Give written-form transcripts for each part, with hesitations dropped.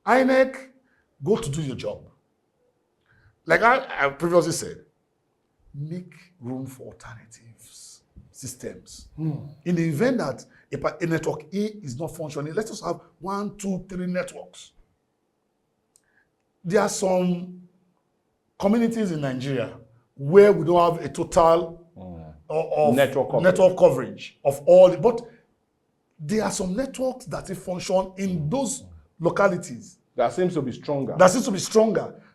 INEC, go to do your job. Like I previously said, make room for alternatives systems. In the event that a network A is not functioning, let us have 1, 2, 3 networks. There are some communities in Nigeria where we don't have a total of network coverage of all, but there are some networks that function in those localities. That seems to be stronger.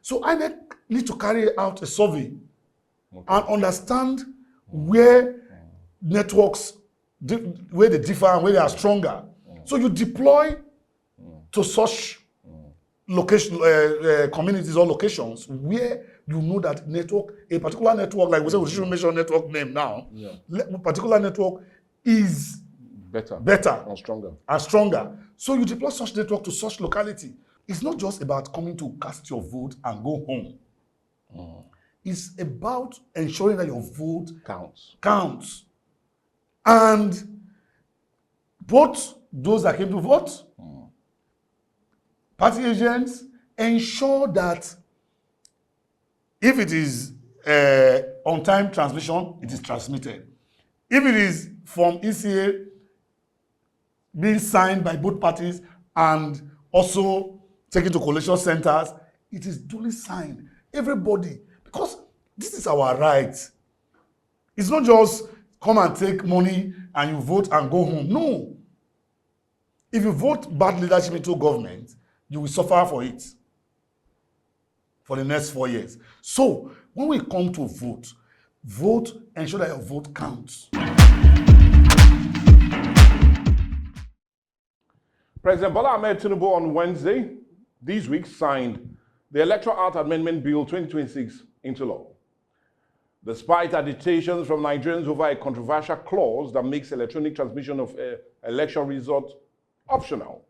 So I need to carry out a survey and understand where networks, where they differ and where they are stronger. So you deploy to such location, communities or locations where you know that a particular network, like we say, we should mention network name now. A particular network is better and stronger. So you deploy such network to such locality. It's not just about coming to cast your vote and go home. It's about ensuring that your vote counts. And both those that came to vote, party agents, ensure that if it is on-time transmission, it is transmitted. If it is from ECA being signed by both parties and also taken to collation centers, it is duly signed. Everybody, because this is our right. It's not just come and take money and you vote and go home. No. If you vote bad leadership into government, you will suffer for it for the next 4 years. So when we come to vote, ensure that your vote counts. President Bola Ahmed Tinubu on Wednesday this week signed the Electoral Act Amendment Bill 2026 into law. Despite agitations from Nigerians over a controversial clause that makes electronic transmission of election results optional,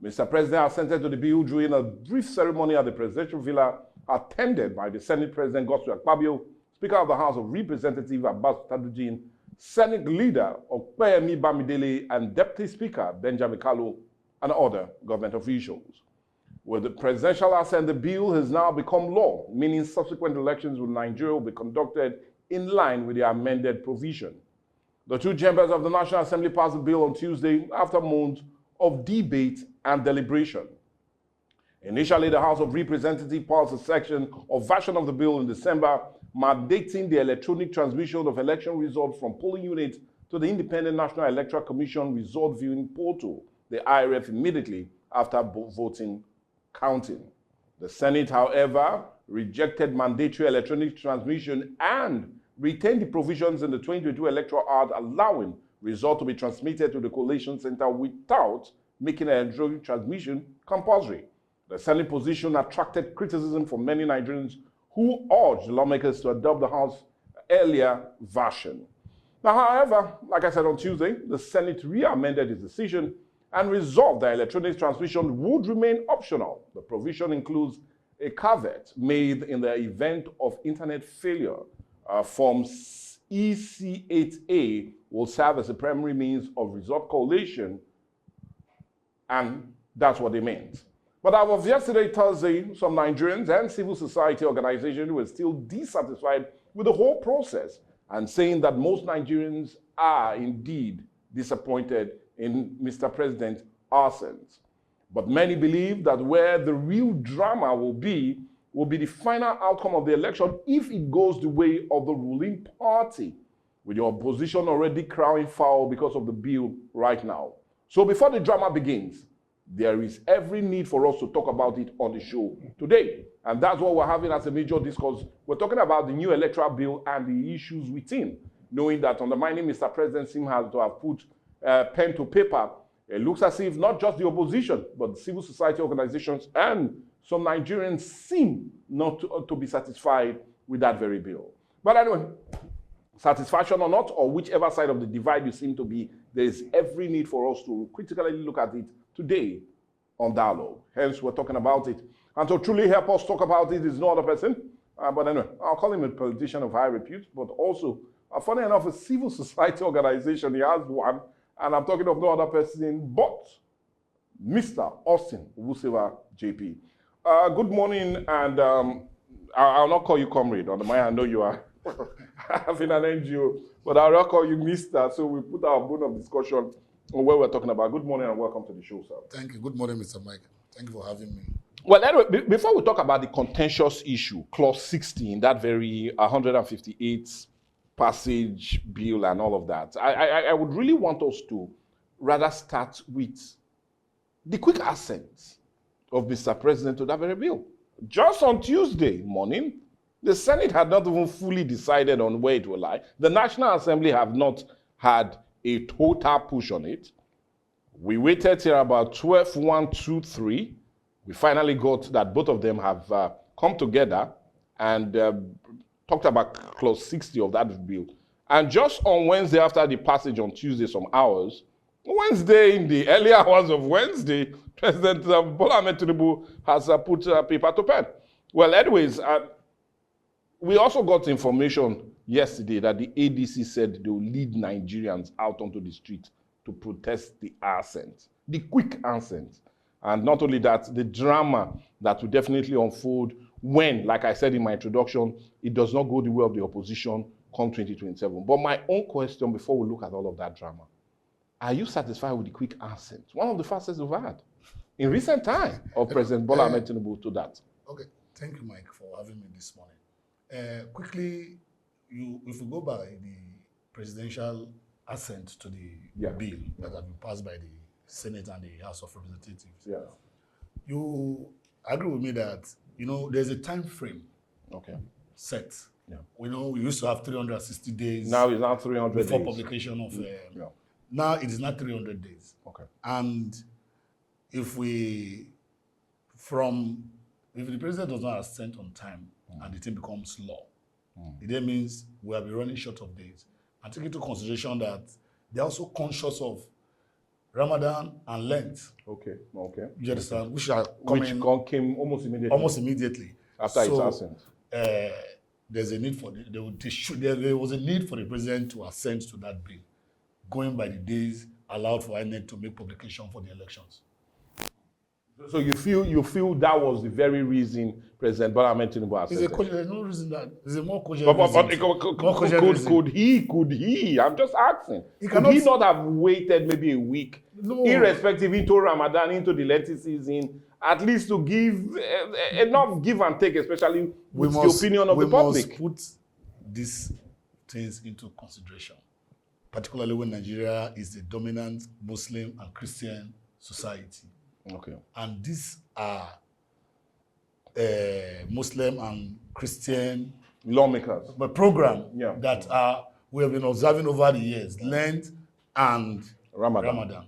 Mr. President assented to the bill during a brief ceremony at the presidential villa attended by the Senate President Godswill Akpabio, Speaker of the House of Representatives Abbas Tajuddin, Senate Leader Okpeyemi Bamidele, and Deputy Speaker Benjamin Kalu, and other government officials. With the presidential assent, the bill has now become law, meaning subsequent elections in Nigeria will be conducted in line with the amended provision. The two chambers of the National Assembly passed the bill on Tuesday after months of debate and deliberation. Initially, the House of Representatives passed a section or version of the bill in December, mandating the electronic transmission of election results from polling units to the Independent National Electoral Commission result viewing portal, the IRF, immediately after voting counting. The Senate, however, rejected mandatory electronic transmission and retained the provisions in the 2022 Electoral Act allowing results to be transmitted to the collation center without making electronic transmission compulsory. The Senate position attracted criticism from many Nigerians who urged lawmakers to adopt the House's earlier version. Now, however, like I said on Tuesday, the Senate re-amended its decision and resolved that electronic transmission would remain optional. The provision includes a caveat made in the event of internet failure. Form EC8A will serve as a primary means of result collation, and that's what they meant. But as of yesterday, Thursday, some Nigerians and civil society organizations were still dissatisfied with the whole process and saying that most Nigerians are indeed disappointed in Mr. President's assent. But many believe that where the real drama will be the final outcome of the election if it goes the way of the ruling party, with the opposition already crowing foul because of the bill right now. So before the drama begins, there is every need for us to talk about it on the show today. And that's what we're having as a major discourse. We're talking about the new electoral bill and the issues within, knowing that undermining Mr. President seems to have put pen to paper. It looks as if not just the opposition, but civil society organizations and some Nigerians seem not to be satisfied with that very bill. But anyway, satisfaction or not, or whichever side of the divide you seem to be, there is every need for us to critically look at it today on Dialogue. Hence, we're talking about it. And to truly help us talk about it is no other person, but anyway, I'll call him a politician of high repute, but also, funny enough, a civil society organization. He has one, and I'm talking of no other person but Mr. Augustin Uwuseba, JP. Good morning, and I'll not call you comrade. On the mind, I know you are having an NGO, but I'll not call you Mr. So we put our bone of discussion on what we're talking about. Good morning and welcome to the show, sir. Thank you. Good morning, Mr. Mike. Thank you for having me. Well, anyway, before we talk about the contentious issue, clause 16, that very 158 passage bill and all of that, I would really want us to rather start with the quick assent of Mr. President to that very bill. Just on Tuesday morning, the Senate had not even fully decided on where it will lie. The National Assembly have not had a total push on it. We waited till about 12:123. We finally got that both of them have come together and talked about clause 60 of that bill. And just on Wednesday, after the passage on Tuesday, some hours, Wednesday, in the early hours of Wednesday, President Bola Ahmed Tinubu has put paper to pen. Well, anyways, we also got information yesterday that the ADC said they will lead Nigerians out onto the street to protest the assent, the quick assent. And not only that, the drama that will definitely unfold when, like I said in my introduction, it does not go the way of the opposition come 2027. But my own question before we look at all of that drama, are you satisfied with the quick assent? One of the fastest we've had in recent time of President Bola Ahmed Tinubu to that. Okay, thank you, Mike, for having me this morning. Quickly, if we go by the presidential assent to the bill that has been passed by the Senate and the House of Representatives, you agree with me that, there's a time frame set. Yeah. We used to have 360 days. Now it's not 300 before days. publication of now it is not 300 days. Okay. And if the president does not assent on time and the thing becomes law, it then means we will be running short of days. And take into consideration that they're also conscious of Ramadan and Lent. Okay. You understand? Which came almost immediately. Almost immediately. After its assent. There's a need for there was a need for the president to assent to that bill, going by the days allowed for INEC to make publication for the elections. So you feel that was the very reason President Bola Ahmed Tinubu assented? There's no reason that there's a more cogent reason. Could he? I'm just asking. Could he not have waited maybe a week, irrespective into Ramadan, into the Lenten season, at least to give enough give and take, especially with the opinion of the public? We must put these things into consideration, particularly when Nigeria is the dominant Muslim and Christian society. Okay. And these are Muslim and Christian lawmakers, but program that we have been observing over the years, Lent and Ramadan.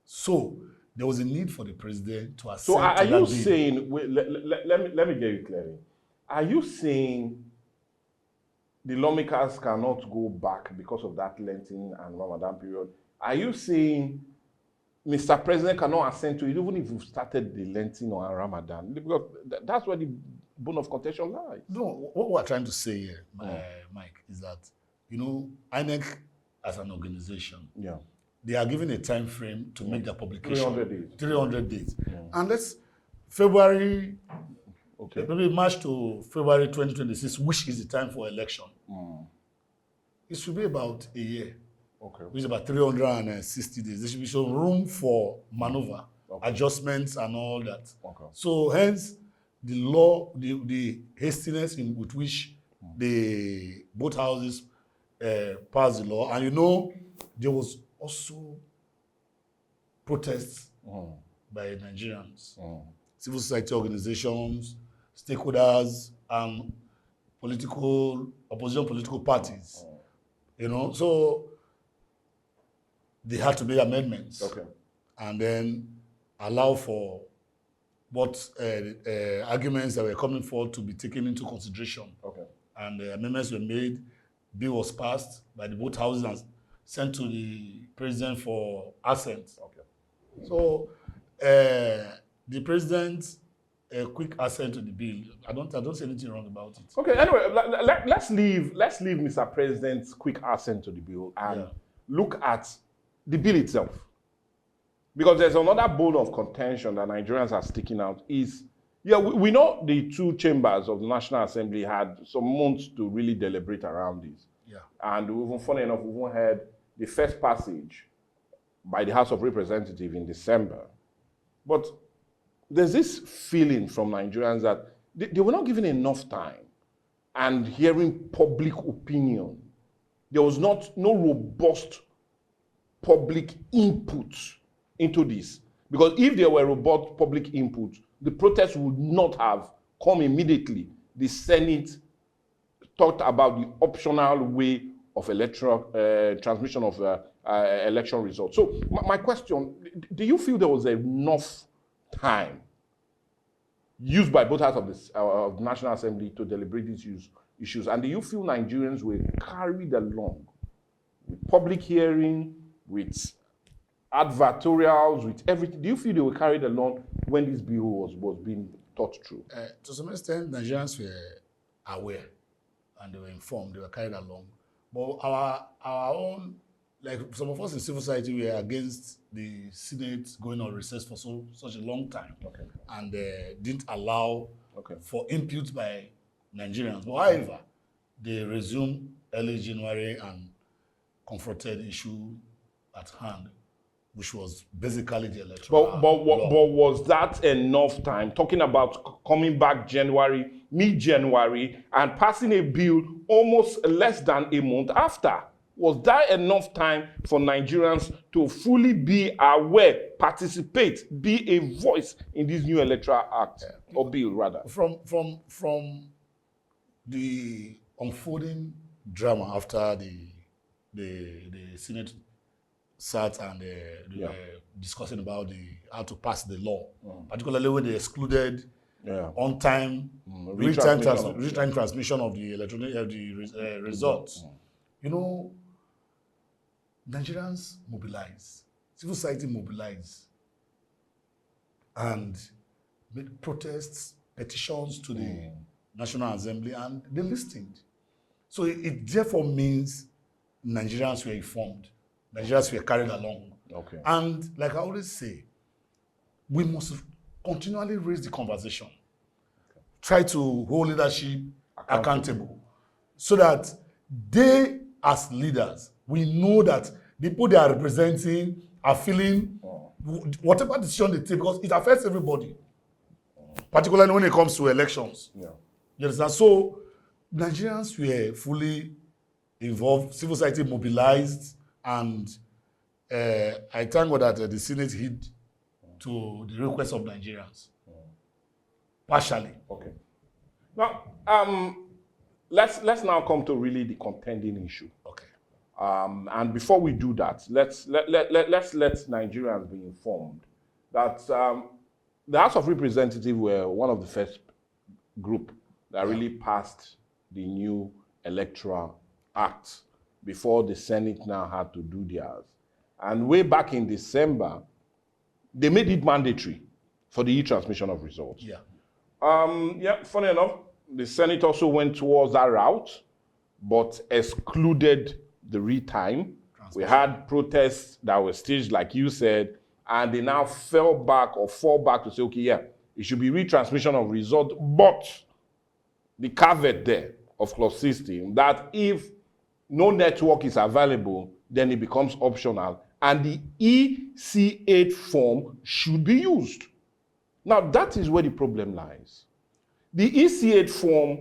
So there was a need for the president to assent. So are you saying? Let me get you clearly. Are you saying the lawmakers cannot go back because of that Lenten and Ramadan period? Are you saying Mr. President cannot assent to it, even if you've started the Lenten or Ramadan? Because that's where the bone of contention lies. No, what we're trying to say here, Mike, is that, INEC as an organization, they are given a time frame to make their publication. 300 days. 300 days. And let's February, maybe March to February 2026, which is the time for election. It should be about a year. Which is about 360 days. There should be some room for maneuver, adjustments, and all that. So, hence, the law, the hastiness with which both houses passed the law. And there was also protests by Nigerians, civil society organizations, stakeholders, and opposition political parties. So they had to make amendments and then allow for what arguments that were coming forward to be taken into consideration. And the amendments were made, bill was passed by the both houses and sent to the president for assent. So the president quick assent to the bill. I don't see anything wrong about it. Okay, anyway, let's leave Mr. President's quick assent to the bill and look at the bill itself. Because there's another bone of contention that Nigerians are sticking out is, yeah, we know the two chambers of the National Assembly had some months to really deliberate around this. Yeah. And even funny enough, we even had the first passage by the House of Representatives in December. But there's this feeling from Nigerians that they were not given enough time and hearing public opinion. There was no robust public input into this. Because if there were robust public input, the protest would not have come immediately. The Senate talked about the optional way of electoral transmission of election results. So my question, do you feel there was enough time used by both houses of the National Assembly to deliberate these issues? And do you feel Nigerians were carried along with public hearing, with advertorials, with everything? Do you feel they were carried along when this bill was being thought through? To some extent, Nigerians were aware and they were informed, they were carried along. But our own, like some of us in civil society, were against the Senate going on recess for such a long time. Okay. And didn't allow for input by Nigerians. But however, they resumed early January and confronted issue at hand, which was basically the electoral but was that enough time? Talking about coming back January, mid-January, and passing a bill almost less than a month after. Was that enough time for Nigerians to fully be aware, participate, be a voice in this new electoral act, or bill rather? From the unfolding drama after the Senate sat and they were discussing about how to pass the law, particularly when they excluded on-time, real-time transmission of the electronic results. You know, Nigerians mobilize, civil society mobilize, and made protests, petitions to the National Assembly, and they listened. So it therefore means Nigerians were informed. Nigerians were carried along. Okay. And like I always say, we must continually raise the conversation. Try to hold leadership accountable so that they, as leaders, we know that the people they are representing are feeling whatever decision they take, because it affects everybody, particularly when it comes to elections. Yeah. You understand? So Nigerians were fully involved, civil society mobilized, and I thank God that the Senate heed to the request of Nigerians. Partially. Okay. Now, let's now come to really the contending issue. Okay. And before we do that, let's let Nigerians be informed that the House of Representatives were one of the first group that really passed the new Electoral Act before the Senate now had to do theirs. And way back in December, they made it mandatory for the e-transmission of results. Yeah. Funny enough, the Senate also went towards that route, but excluded the real-time. We had protests that were staged, like you said, and they now fall back to say, okay, yeah, it should be retransmission of result, but the caveat there of clause 16, that if no network is available, then it becomes optional, and the EC8 form should be used. Now, that is where the problem lies. The EC8 form,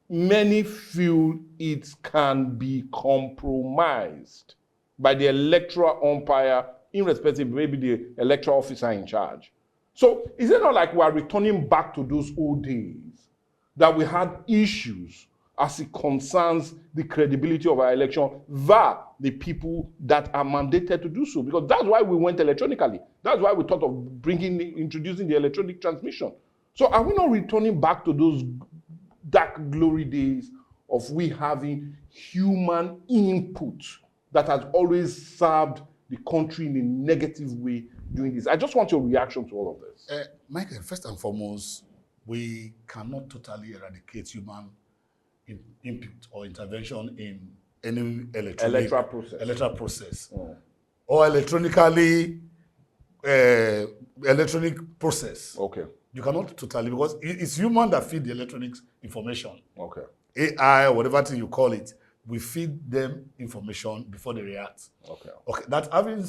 many feel it can be compromised by the electoral umpire, irrespective, maybe the electoral officer in charge. So, is it not like we are returning back to those old days that we had issues as it concerns the credibility of our election via the people that are mandated to do so? Because that's why we went electronically. That's why we thought of introducing the electronic transmission. So are we not returning back to those dark glory days of we having human input that has always served the country in a negative way doing this? I just want your reaction to all of this. Michael, first and foremost, we cannot totally eradicate human input or intervention in any electoral process. or electronically electronic process. Okay. You cannot totally, because it's human that feed the electronic information. Okay. AI or whatever thing you call it, we feed them information before they react. Okay. Okay, that having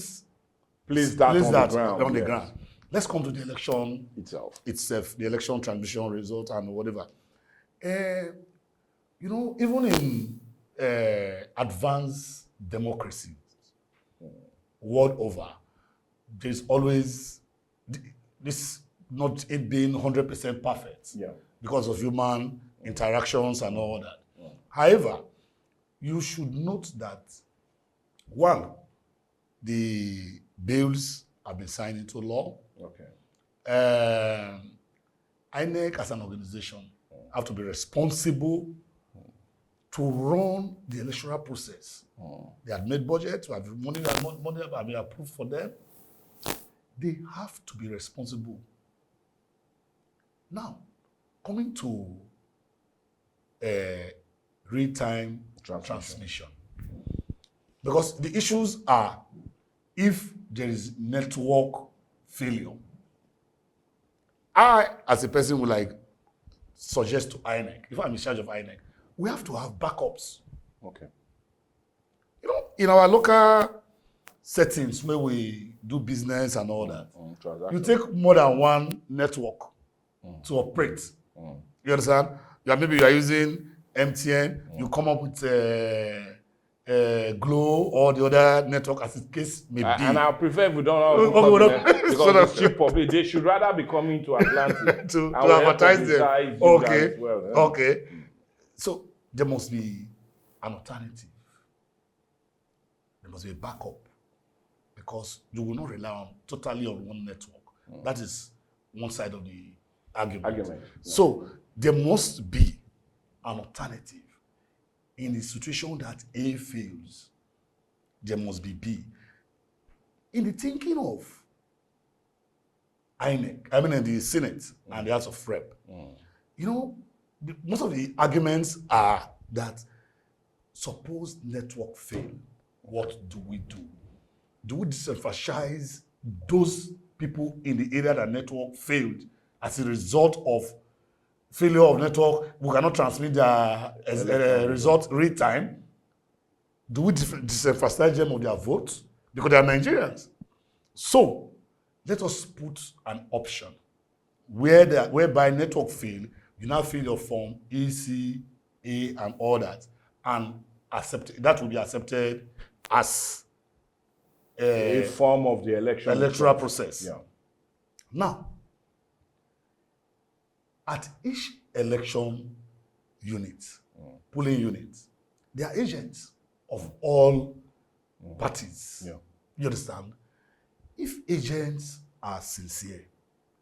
Place that on the ground. on the yes. ground. Let's come to the election itself. the election transmission result and whatever. You know, even in advanced democracies world over, there's always this not it being 100% perfect because of human interactions and all that. However, you should note that, one, the bills have been signed into law. Okay. INEC as an organization have to be responsible to run the electoral process. They had made budgets, money have been approved for them. They have to be responsible. Now, coming to real-time transmission. Because the issues are, if there is network failure, I, as a person, would like suggest to INEC, if I'm in charge of INEC, we have to have backups. Okay. You know, in our local settings where we do business and all that, you take more than one network to operate. You understand? Maybe you are using MTN, you come up with Glow or the other network as the case may be. And I prefer if we don't all because so it's cheap public. They should rather be coming to Atlantic to advertise them. Okay. Well, Okay. So there must be an alternative. There must be a backup, because you will not rely totally on one network. That is one side of the argument. So there must be an alternative. In the situation that A fails, there must be B. In the thinking of INEC, in the Senate and the House of Rep, you know, most of the arguments are that suppose network fail, what do we do? Do we disenfranchise those people in the area that network failed as a result of failure of network? We cannot transmit the result real time. Do we disenfranchise them of their votes? Because they are Nigerians. So let us put an option whereby network fail, you now fill your form EC, A, and all that, and that will be accepted as a form of the electoral process. Yeah. Now, at each election unit, polling unit, there are agents of all parties. Yeah. You understand? If agents are sincere,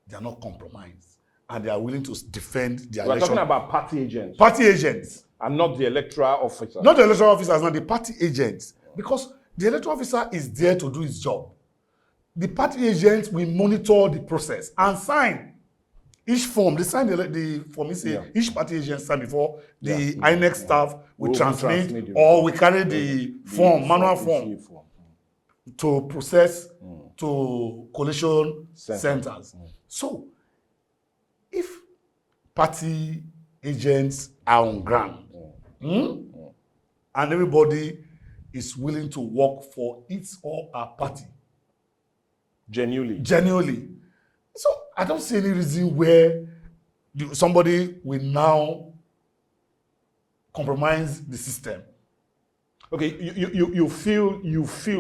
they are not compromised, and they are willing to defend their election. We're talking about party agents. Party agents. And not the electoral officers. Not the electoral officers, not the party agents. Because the electoral officer is there to do his job. The party agents will monitor the process and sign each form. They sign the form. Each party agent sign before the INEC staff will transmit or we carry the form, manual form, to process to collation centers. So, if party agents are on ground and everybody is willing to work for its or her party genuinely, so I don't see any reason where somebody will now compromise the system. Okay, you feel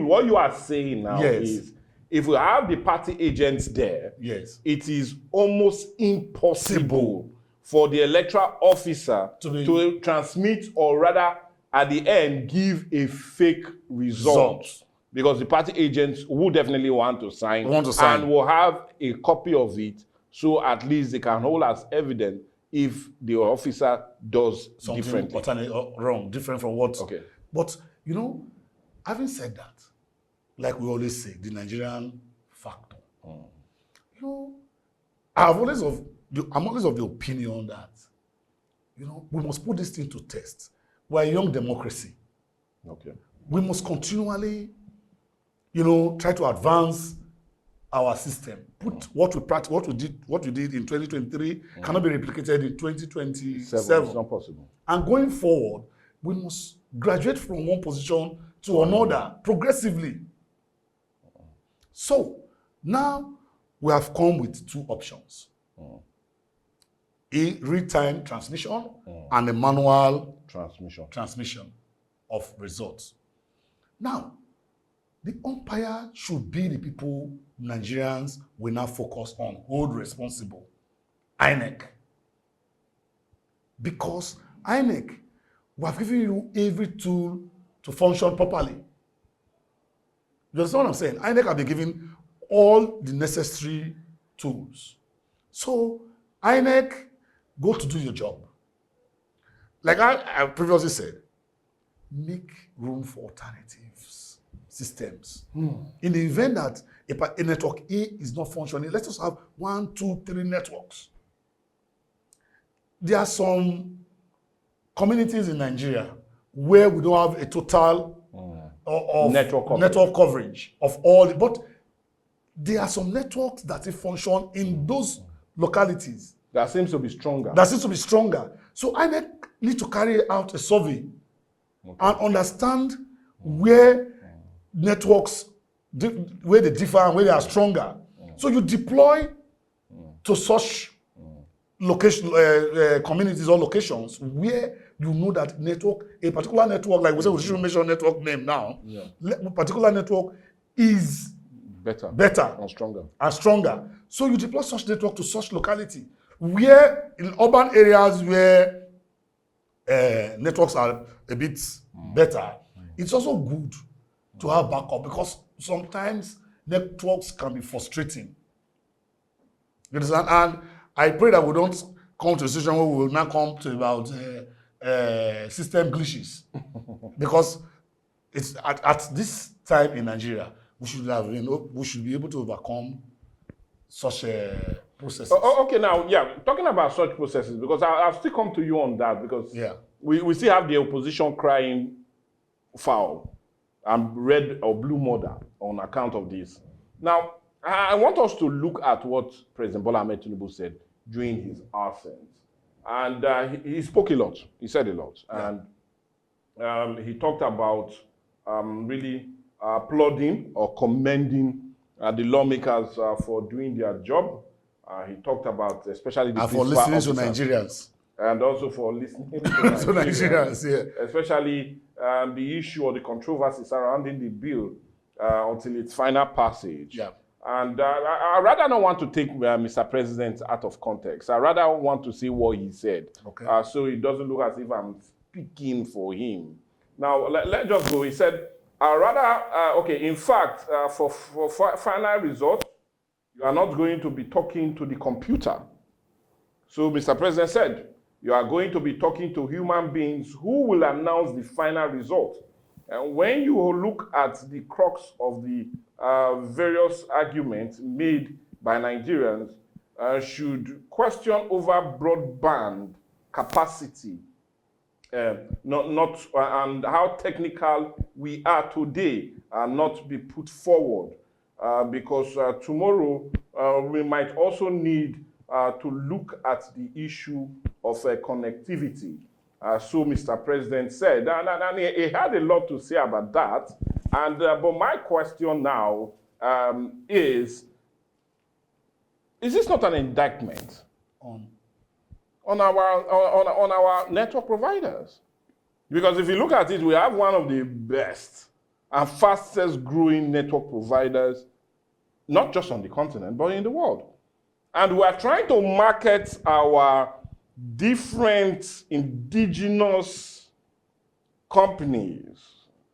what you are saying now is, if we have the party agents there, it is almost impossible for the electoral officer to transmit, or rather at the end give a fake result. Because the party agents will definitely want to sign and will have a copy of it, so at least they can hold as evidence if the officer does something differently. Wrong, different from what. Okay. But, you know, having said that, like we always say, the Nigerian factor. You know, I'm always of the opinion that, you know, we must put this thing to test. We're a young democracy. Okay. We must continually, try to advance our system. Put what we practice, what we did in 2023 cannot be replicated in 2027. It's not possible. And going forward, we must graduate from one position to another progressively. So now we have come with two options. A real-time transmission and a manual transmission of results. Now, the umpire should be the people Nigerians will now focus on, hold responsible. INEC. Because INEC, we have given you every tool to function properly. You understand what I'm saying? INEC have been given all the necessary tools. So, INEC, go to do your job. Like I previously said, make room for alternatives, systems. In the event that a network A is not functioning, let us have 1, 2, 3 networks. There are some communities in Nigeria where we don't have a total of network coverage of all, but there are some networks that function in those localities. That seems to be stronger. So INEC need to carry out a survey and understand where networks, where they differ and where they are stronger. So you deploy to such location, communities or locations where you know that a particular network, like we said, we should mention network name now. A particular network is better and stronger. So you deploy such network to such locality. Where in urban areas where networks are a bit better, it's also good to have backup, because sometimes networks can be frustrating. You understand? And I pray that we don't come to a situation where we will now come to about system glitches, because it's at this time in Nigeria we should be able to overcome such processes. Okay, now, talking about such processes, because I'll still come to you on that, because we still have the opposition crying foul and red or blue murder on account of this. Now, I want us to look at what President Bola Ahmed Tinubu said during his absence. And he spoke a lot. He said a lot. And he talked about really applauding or commending the lawmakers for doing their job. He talked about especially the for listening to Nigerians. And also for listening to Nigerians, especially the issue or the controversy surrounding the bill until its final passage. And I rather not want to take Mr. President out of context. I rather want to see what he said. So it doesn't look as if I'm speaking for him. Now, let's just go. He said, in fact, for final result, you are not going to be talking to the computer. So Mr. President said, you are going to be talking to human beings who will announce the final result. And when you look at the crux of the various arguments made by Nigerians, should question over broadband capacity, and how technical we are today, not be put forward, because tomorrow we might also need to look at the issue of connectivity. So Mr. President said, and he had a lot to say about that. And but my question now is this not an indictment on our network providers? Because if you look at it, we have one of the best and fastest growing network providers, not just on the continent, but in the world. And we are trying to market our different indigenous companies,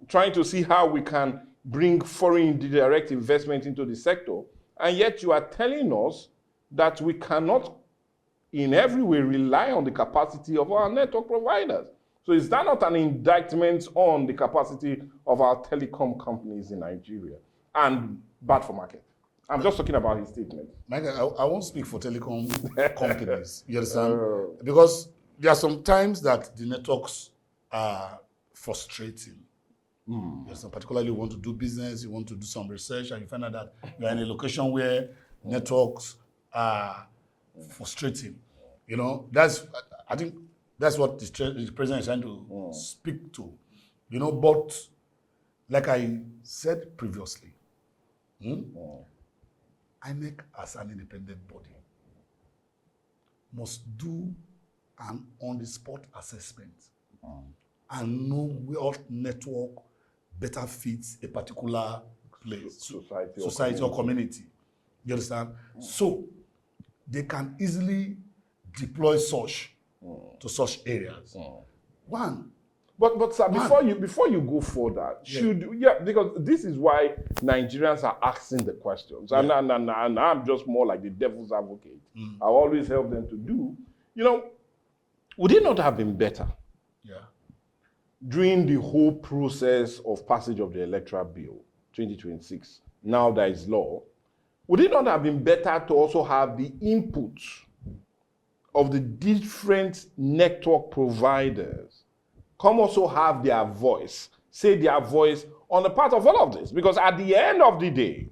trying to see how we can bring foreign direct investment into the sector. And yet you are telling us that we cannot in every way rely on the capacity of our network providers. So is that not an indictment on the capacity of our telecom companies in Nigeria and bad for market? I'm just talking about his statement. Michael, I won't speak for telecom companies, you understand? Because there are some times that the networks are frustrating. Yes, particularly you want to do business, you want to do some research, and you find out that you are in a location where networks are frustrating. You know, I think that's what the president is trying to speak to. You know, but like I said previously, INEC as an independent body must do an on-the-spot assessment and know what network better fits a particular place, society or community. You understand? So they can easily deploy such to such areas. But sir, before you go further, because this is why Nigerians are asking the questions, and I'm just more like the devil's advocate. I always help them to do. You know, would it not have been better? During the whole process of passage of the Electoral Bill 2026, now that is law, would it not have been better to also have the input of the different network providers come also have their voice, say their voice on the part of all of this? Because at the end of the day,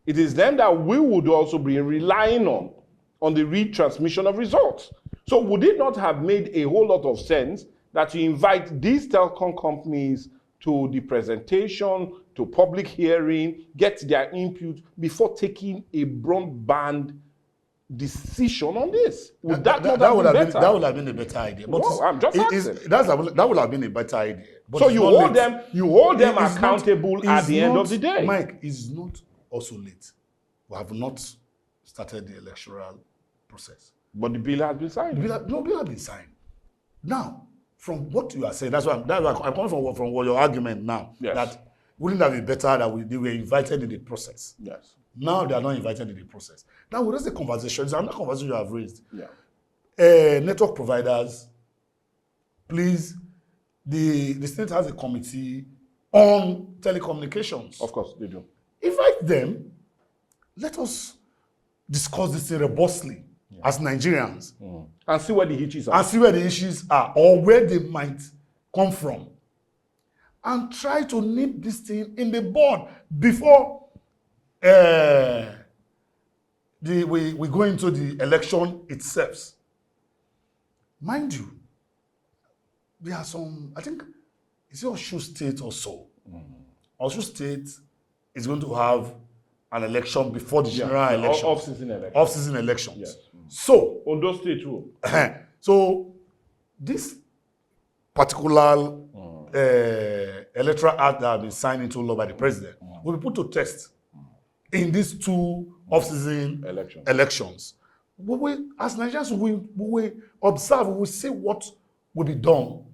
it is them that we would also be relying on the retransmission of results. So would it not have made a whole lot of sense that you invite these telecom companies to the presentation, to public hearing, get their input before taking a broadband decision on this? Would that not have been better? That would have been a better idea. But no, I'm just asking. That would have been a better idea. But so you hold them accountable at the end of the day. Mike, it's not also late. We have not started the electoral process. But the bill has been signed. No bill has been signed. Now, from what you are saying, that's why I'm coming from your argument now. Yes. That wouldn't that be better that they were invited in the process? Yes. Now they are not invited in the process. Now we raise the conversation. It's another conversation you have raised. Network providers, please. The state has a committee on telecommunications. Of course, they do. Invite them. Let us discuss this robustly as Nigerians. And see where the issues are. And see where the issues are or where they might come from. And try to nip this thing in the bud before we go into the election itself. Mind you, there are some, I think, it's Osun State or so. Osun State is going to have an election before the general election. Off-season elections. Yes. So, Ondo State too. So, this particular electoral act that has been signed into law by the president will be put to test in these two off-season elections. As Nigerians, we will observe, we will see what will be done.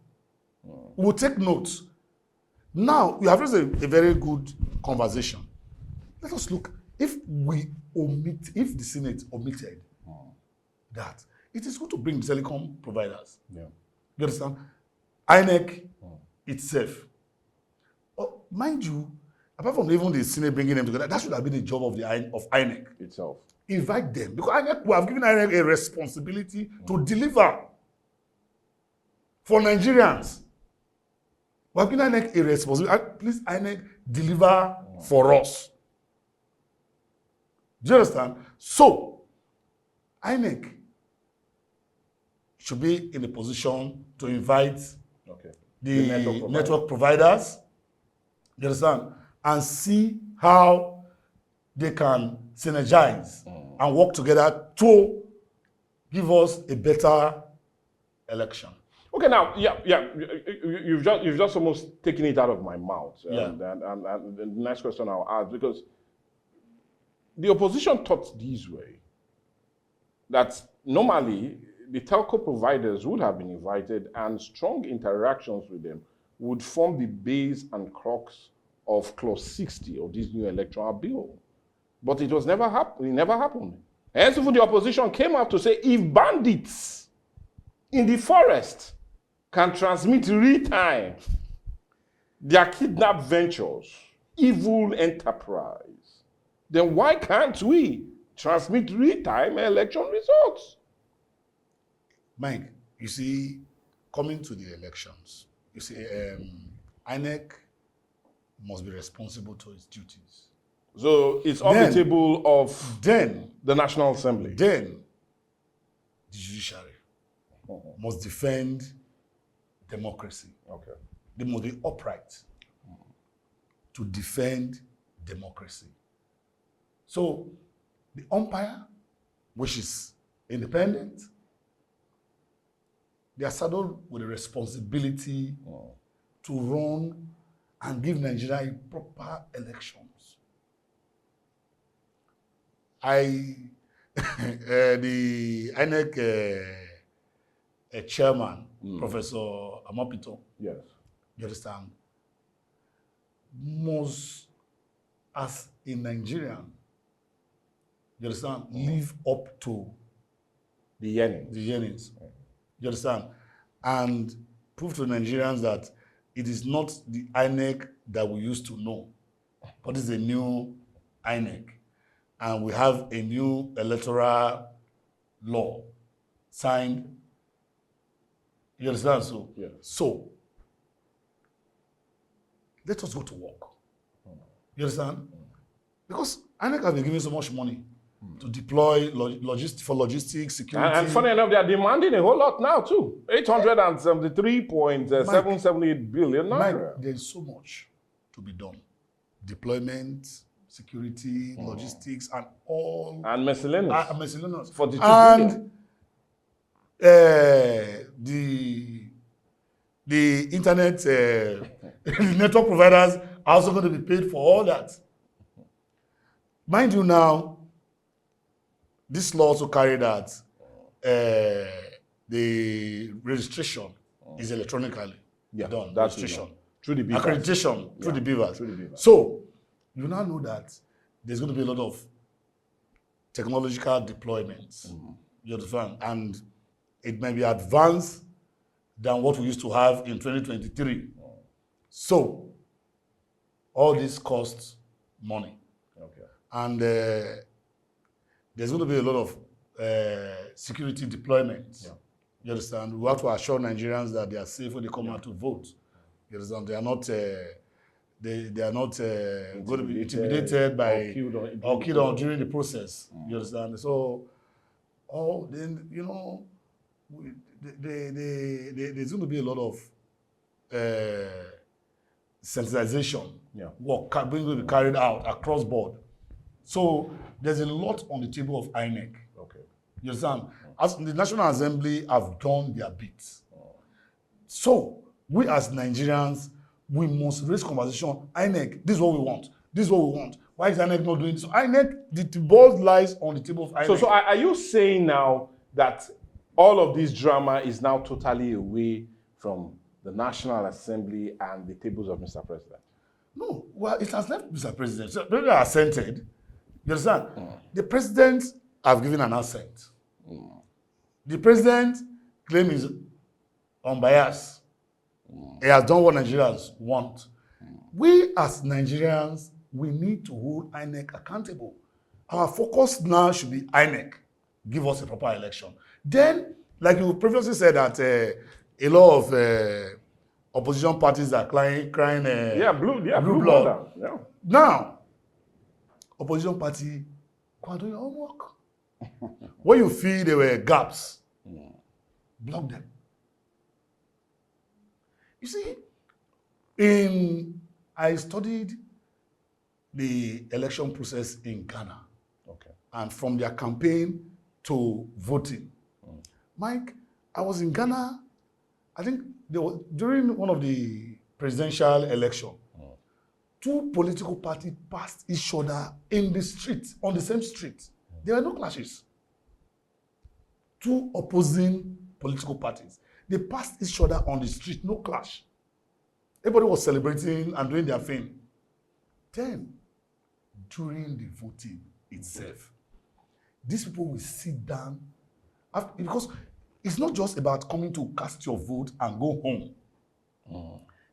We will take notes. Now, you have raised a very good conversation. Let us look. If the Senate omitted that, it is good to bring the telecom providers. You understand? INEC itself. Mind you, apart from even the Senate bringing them together, that should have been the job of INEC itself. Invite them, because INEC, we have given INEC a responsibility to deliver for Nigerians. We have given INEC a responsibility. Please, INEC, deliver for us. Do you understand? So, INEC should be in a position to invite the network providers, you understand, and see how they can synergize and work together to give us a better election. Okay, now, you've just almost taken it out of my mouth. And the next question I'll ask, because the opposition thought this way, that normally the telco providers would have been invited and strong interactions with them would form the base and crux of Clause 60 of this new electoral bill. But it was never happened. It never happened. Hence, even the opposition came out to say, if bandits in the forest can transmit real-time their kidnap ventures, evil enterprise, then why can't we transmit real-time election results? Mike, you see, coming to the elections, you see, INEC must be responsible to its duties. So it's on the table of the National Assembly. Then the judiciary must defend democracy. Okay. They must be upright to defend democracy. So the umpire, which is independent, they are saddled with the responsibility to run and give Nigeria proper elections. The INEC chairman, Professor Amopito, yes, you understand, must, as a Nigerian, you understand, live up to the yearnings. You understand? And prove to Nigerians that it is not the INEC that we used to know, but it's a new INEC. And we have a new electoral law signed. You understand? So, yes. So let us go to work. You understand? Because INEC has been giving so much money to deploy logistics, security. And funny enough, they are demanding a whole lot now too. 873.778 billion. Mike, there's so much to be done. Deployment, security, logistics, and all. And miscellaneous. Miscellaneous. 42 billion. The internet, the network providers are also going to be paid for all that. Mind you now, this law also carried that the registration is electronically done. That's registration. Through the beavers. Accreditation through the beavers. So, you now know that there's going to be a lot of technological deployments. You understand? And it may be advanced than what we used to have in 2023. So, all this costs money. Okay. And there's going to be a lot of security deployments. You understand? We have to assure Nigerians that they are safe when they come out to vote. You understand? They are not they are not going to be intimidated by or killed on during the process. You understand? So, then you know, there's going to be a lot of sensitization work going to be carried out across board. So there's a lot on the table of INEC. Okay. You understand? As the National Assembly have done their bit. So we as Nigerians, we must raise conversation. INEC, this is what we want. This is what we want. Why is INEC not doing this? So INEC, the ball lies on the table of INEC. So are you saying now that all of this drama is now totally away from the National Assembly and the tables of Mr. President? No. Well, it has left Mr. President. So the President has assented. You understand? The President have given an assent. The President claim is unbiased. He has done what Nigerians want. We as Nigerians, we need to hold INEC accountable. Our focus now should be INEC. Give us a proper election. Then, like you previously said that a lot of opposition parties are crying blue blood. Yeah. Now, opposition party, go and do your homework. When you feel there were gaps, block them. You see, I studied the election process in Ghana. Okay. And from their campaign to voting. Mike, I was in Ghana, I think during one of the presidential election, two political parties passed each other in the street, on the same street. There were no clashes. Two opposing political parties. They passed each other on the street, no clash. Everybody was celebrating and doing their thing. Then, during the voting itself, these people will sit down, because it's not just about coming to cast your vote and go home.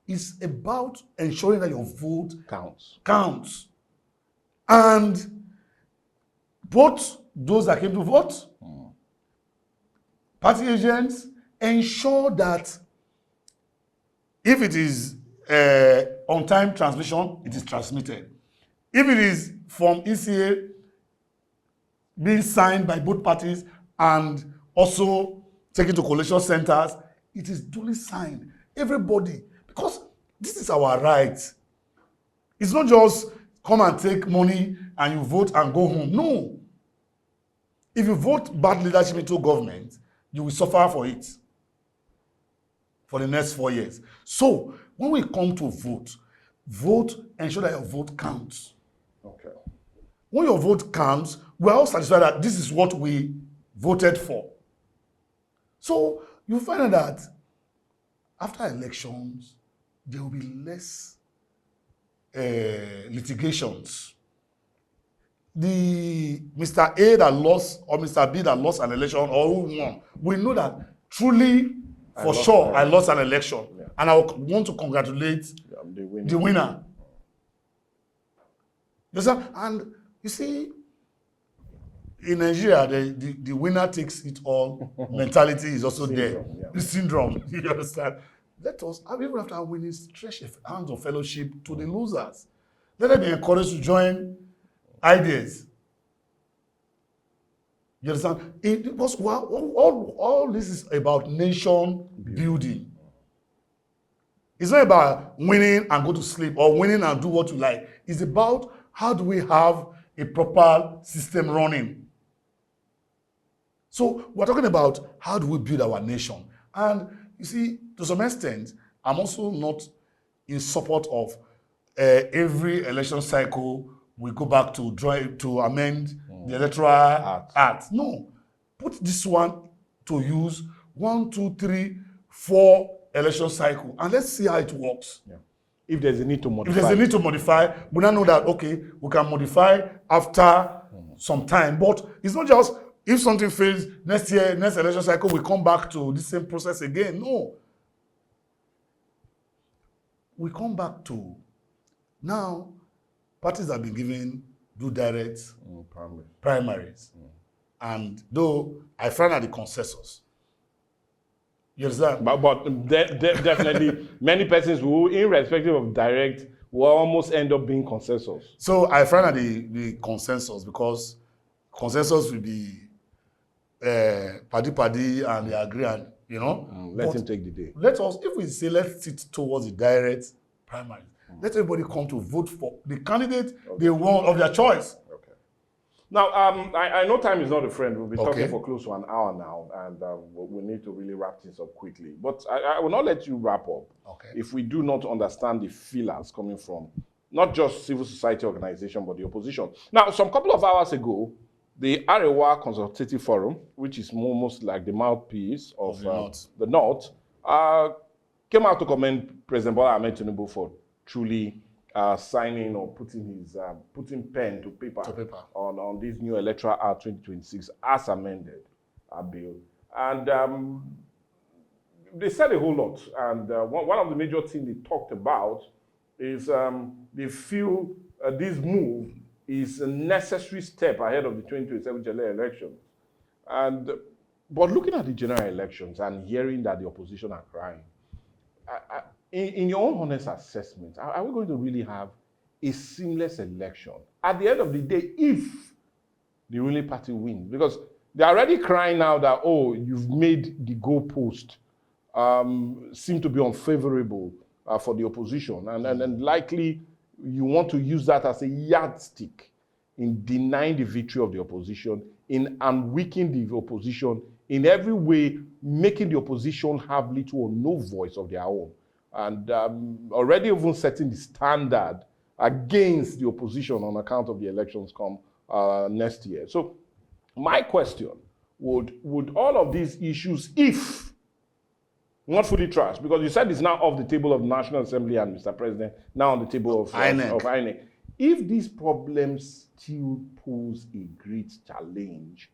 It's about ensuring that your vote counts. And both those that came to vote, party agents, ensure that if it is on-time transmission, it is transmitted. If it is from ECA being signed by both parties and also taken to collation centers, it is duly signed. Everybody, because this is our right. It's not just come and take money and you vote and go home. No. If you vote bad leadership into government, you will suffer for it for the next 4 years. So when we come to vote, ensure that your vote counts. Okay. When your vote counts, we are all satisfied that this is what we voted for. So you find out that after elections, there will be less litigations. The Mr. A that lost or Mr. B that lost an election or who won, we know that truly, for sure, I lost an election. Yeah. And I want to congratulate the winner. Yes, sir? And you see, in Nigeria, the winner takes it all mentality is also there. Yeah. The syndrome, you understand? Let us, even after winning, stretch hands of fellowship to the losers. Let them be encouraged to join ideas. You understand? Because all this is about nation building. It's not about winning and go to sleep or winning and do what you like. It's about how do we have a proper system running. So we're talking about how do we build our nation. And you see, to some extent, I'm also not in support of every election cycle we go back to amend the Electoral Act. No. Put this one to use 1, 2, 3, 4 election cycle, and let's see how it works. Yeah. If there's a need to modify. If there's a need to modify, we now know that, okay, we can modify after some time. But it's not just if something fails next year, next election cycle, we come back to the same process again. No. We come back to now, parties have been given direct primaries. And though I find at the consensus. You understand? But definitely many persons who, irrespective of direct, will almost end up being consensus. So I find at the consensus, because consensus will be paddy and they agree, and let him take the day. Let us, if we say let's sit towards the direct primary, let everybody come to vote for the candidate they want of their choice. Okay. Now, I know time is not a friend. We'll be talking for close to an hour now, and we need to really wrap things up quickly. But I will not let you wrap up if we do not understand the feelers coming from not just civil society organization, but the opposition. Now, some couple of hours ago, the Arewa Consultative Forum, which is almost like the mouthpiece of the North, came out to commend President Bola Ahmed Tinubu for truly signing or putting pen to paper on this new Electoral Act 2026 as amended bill. And they said a whole lot. And one of the major things they talked about is they feel this move is a necessary step ahead of the 2027 general elections. But looking at the general elections and hearing that the opposition are crying, in your own honest assessment, are we going to really have a seamless election at the end of the day if the ruling party wins? Because they're already crying now that, oh, you've made the goalpost seem to be unfavorable for the opposition. And likely you want to use that as a yardstick in denying the victory of the opposition, in weakening the opposition, in every way making the opposition have little or no voice of their own. And already even setting the standard against the opposition on account of the elections come next year. So my question, would all of these issues, if not fully trashed, because you said it's now off the table of the National Assembly and Mr. President, now on the table of INEC, if these problems still pose a great challenge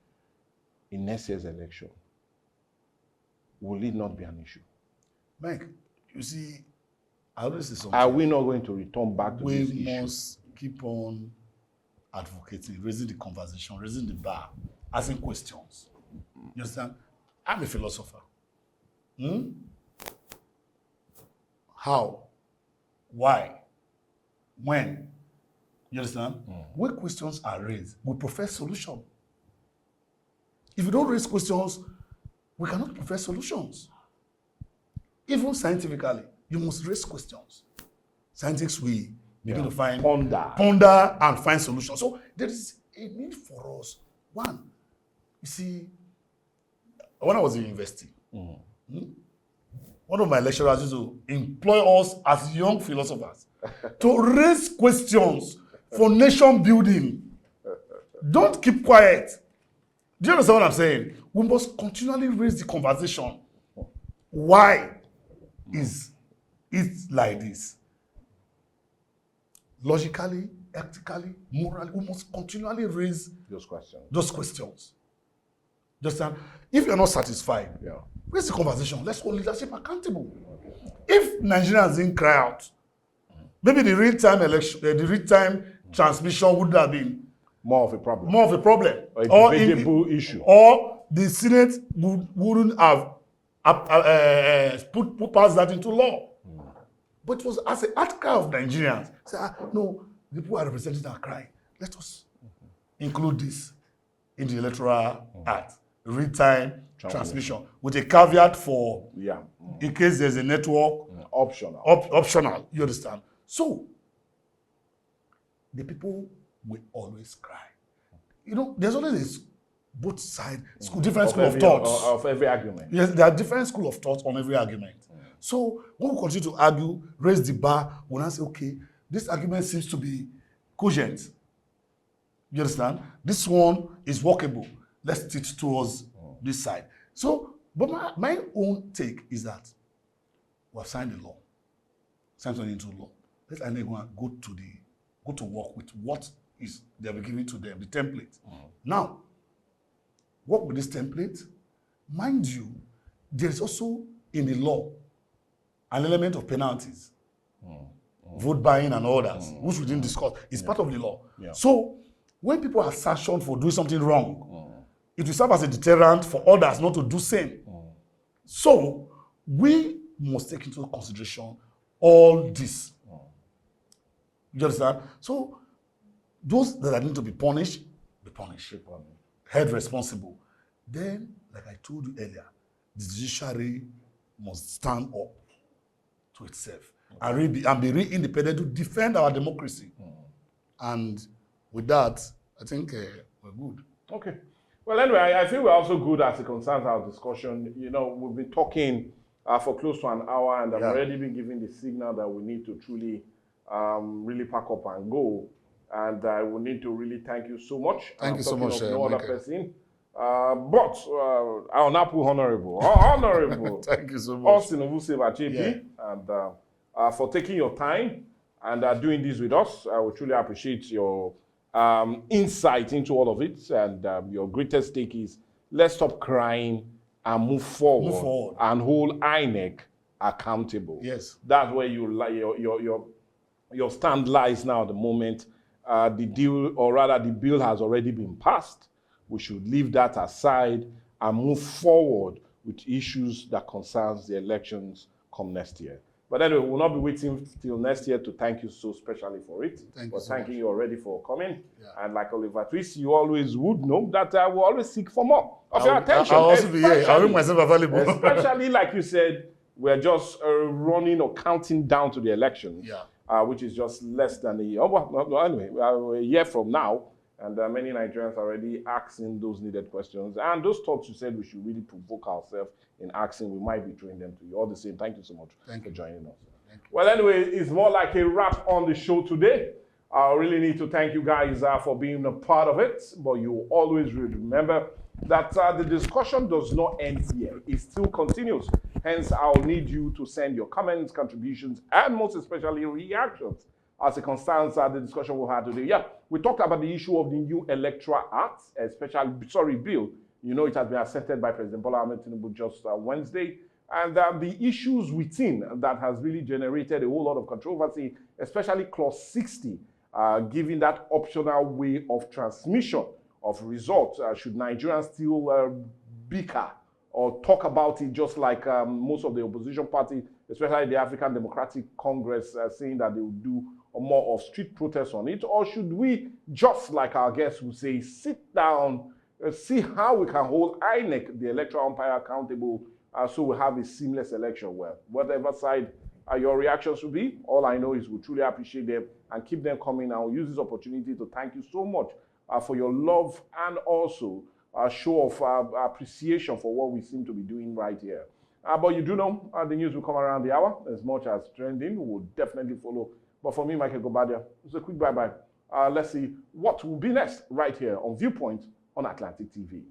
in next year's election, will it not be an issue? Mike, you see, I always say something. Are we not going to return back to this issue? We must keep on advocating, raising the conversation, raising the bar, asking questions. You understand? I'm a philosopher. How? Why? when, you understand, when questions are raised, we prefer solution. If you don't raise questions, we cannot prefer solutions. Even scientifically, you must raise questions. Scientists will begin to find, ponder and find solutions. So there is a need for us. One, you see, when I was in university, one of my lecturers used to employ us as young philosophers to raise questions for nation building. Don't keep quiet. Do you understand what I'm saying? We must continually raise the conversation. Why is it like this? Logically, ethically, morally, we must continually raise those questions. Just if you're not satisfied, raise the conversation. Let's hold leadership accountable. If Nigerians didn't cry out, maybe the real-time election, the real-time transmission would have been more of a problem. Or a debatable issue. Or the Senate wouldn't have put past that into law. But it was as an outcry of Nigerians. Say, no, the people are represented are crying. Let us include this in the Electoral Act, real-time transmission, with a caveat for, in case there's a network, optional. You understand? So, the people will always cry. You know, there's always both sides, different school of thoughts. Of every argument. Yes, there are different school of thoughts on every argument. So when we continue to argue, raise the bar, we'll now say, okay, this argument seems to be cogent. You understand? This one is workable. Let's teach towards this side. So, but my own take is that we have signed the law, signed it into law. Let's go to work with what is they have given to them, the template. Now, work with this template. Mind you, there is also in the law an element of penalties, vote buying and others, which we didn't discuss. It's part of the law. So when people are sanctioned for doing something wrong, it will serve as a deterrent for others not to do same. So we must take into consideration all this. You understand? So those that are need to be punished, be punished. Held responsible. Then, like I told you earlier, the judiciary must stand up to itself and be really independent to defend our democracy. And with that, I think we're good. Okay. Well, anyway, I feel we're also good as it concerns our discussion. You know, we've been talking for close to an hour, and I've already been given the signal that we need to truly really pack up and go. And I will need to really thank you so much. Thank you so much, no other person. But our Napu Honorable. Thank you so much. Augustin Uwuseba, JP, and for taking your time and doing this with us. I would truly appreciate your insight into all of it. And your greatest take is, let's stop crying and move forward. And hold INEC accountable. Yes. That's where your stand lies now at the moment. The deal, or rather the bill has already been passed. We should leave that aside and move forward with issues that concerns the elections come next year. But anyway, we'll not be waiting till next year to thank you so specially for it. Thanking you already for coming. And like Oliver Twist, you always would know that I will always seek for more of your attention. I'll also be here. I'll make myself available. Especially, like you said, we're just running or counting down to the elections, which is just less than a year. A year from now. And many Nigerians are already asking those needed questions. And those thoughts you said we should really provoke ourselves in asking, we might be throwing them to you. All the same, thank you so much for joining us. Well, anyway, it's more like a wrap on the show today. I really need to thank you guys for being a part of it. But you always remember that the discussion does not end here. It still continues. Hence, I'll need you to send your comments, contributions, and most especially reactions as it concerns the discussion we had today. We talked about the issue of the new Electoral Act, bill. You know, it has been accepted by President Bola Ahmed Tinubu just Wednesday. And the issues within that has really generated a whole lot of controversy, especially Clause 60, giving that optional way of transmission of results. Should Nigerians still bicker or talk about it just like most of the opposition party, especially the African Democratic Congress, saying that they will do more of street protests on it? Or should we, just like our guests would say, sit down, see how we can hold INEC, the electoral umpire, accountable so we have a seamless election? Well, whatever side your reactions will be, all I know is we truly appreciate them and keep them coming. And we'll use this opportunity to thank you so much for your love and also a show of appreciation for what we seem to be doing right here. But you do know the news will come around the hour. As much as trending, we'll definitely follow. But for me, Michael Gobadia, it's a quick bye-bye. Let's see what will be next right here on Viewpoint on Atlantic TV.